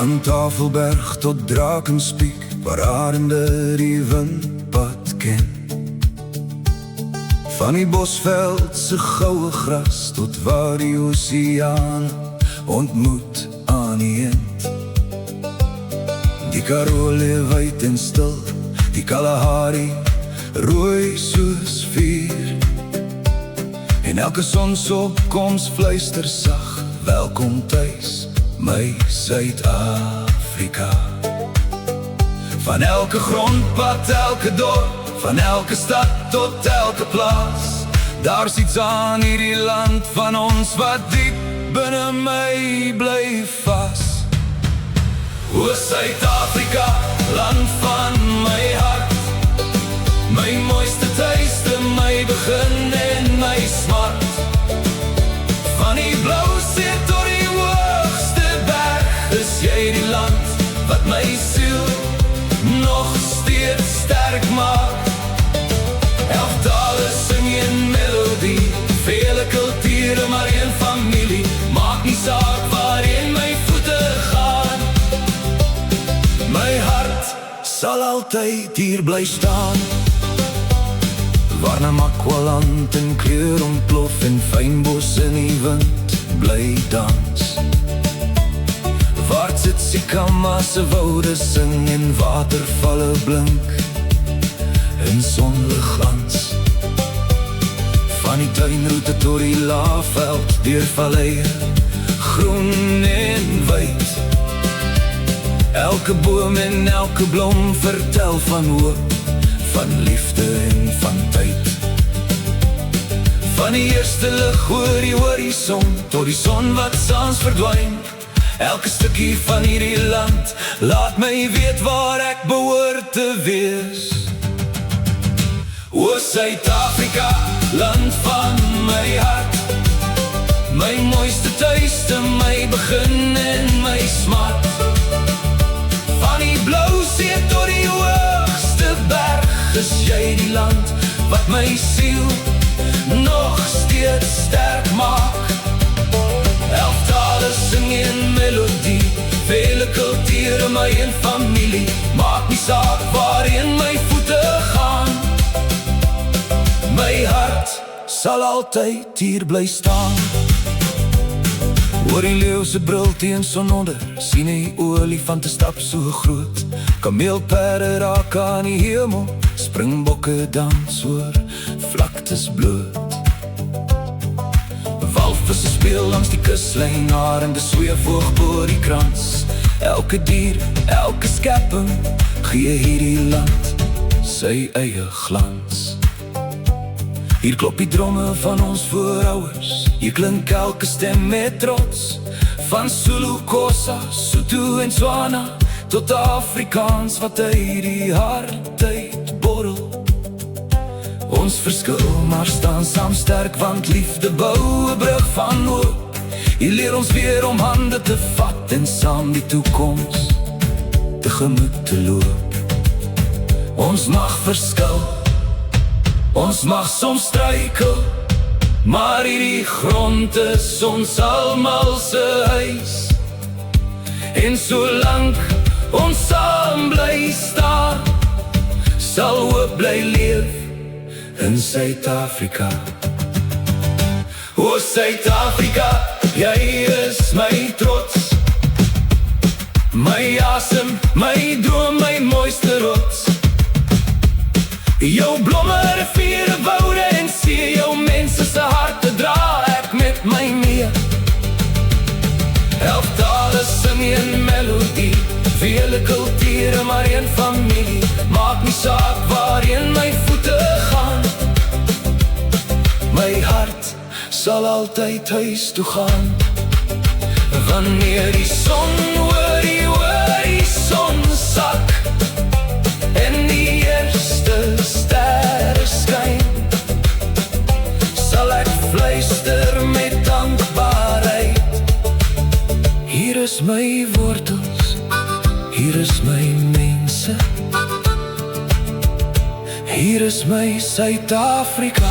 Van Tafelberg tot Drakenspiek, waar arende die windpad ken. Van die Bosveld se goue gras tot waar die oseaan ontmoet aan die end. Die Karoo lê wyd en stil, die Kalahari rooi soos vuur. En elke sonsopkoms fluister sag, welkom tuis, my Suid-Afrika. Van elke grondpad, elke dorp, van elke stad tot elke plaas, daar's iets aan hierdie land van ons wat diep binne my bly vas. O Suid-Afrika, land van my hart, my mooiste tuiste, my begin en my smart. Van die blou see tot die hoogste berg, is jy die land wat my siel nog steeds sterk maak. 11 tale sing een melodie, vele kulture maar een familie. Maak nie saak waarheen my voete gaan, my hart sal altyd hier bly staan. Waar Namakwaland in kleur ontplof en fynbos in die wind bly dans. Waar Tsitsikamma se woude sing en watervalle blink in sonligglans. Van die tuinroete tot die laafveld, deur valleie, groen en wyd. Elke boom en elke blom vertel van hoop, van liefde en van tyd. Van die eerste lig oor die horison tot die son wat saans verdwyn. Elke stukkie van hierdie land laat my weet waar ek behoort te wees. O Suid-Afrika, land van my hart, my mooiste tuiste, my begin en my smart. Van die blou see tot die hoogste berg, is jy die land wat my siel nog steeds sterk maak. 11 tale sing een melodie, vele kulture my een familie. Maak nie saak waarheen my voete gaan, my hart sal altyd hier bly staan. Oor die leeu se bril teen sononder, sien die olifante stap so groot. Kameelperde raak aan die hemel, springbokke dans oor vlaktes bloot. Walvisse speel langs die kuslyn, arende sweef hoog bo die krans. Elke dier, elke skepping gee hierdie land sy eie glans. Hier klop die dromme van ons voorouers, hier klink elke stem met trots. Van Zulu, Xhosa, Sotho en Tswana tot Afrikaans wat uit die hart uitborrel. Ons verskil maar staan saam sterk, want liefde bou 'n brug van hoop. Hier leer ons weer om hande te vat en saam die toekoms tegemoet te loop. Ons mag verskil, ons mag soms struikel, maar hierdie grond is ons almal se huis. En solank ons saam bly staan, sal hoop bly leef in Suid-Afrika. O Suid-Afrika, jy is my trots, my asem, my droom, my mooiste rots. Jou blomme, riviere, woude en see, jou mense se harte dra ek met my mee. 11 tale sing een melodie, vele kulture maar een familie. Maak nie saak waarheen my voete gaan, my hart sal altyd huis toe gaan. Wanneer die son oor die horison sak en die eerste sterre skyn, sal ek fluister met dankbaarheid. Hier is my wortels, hier is my mense, hier is my Suid-Afrika.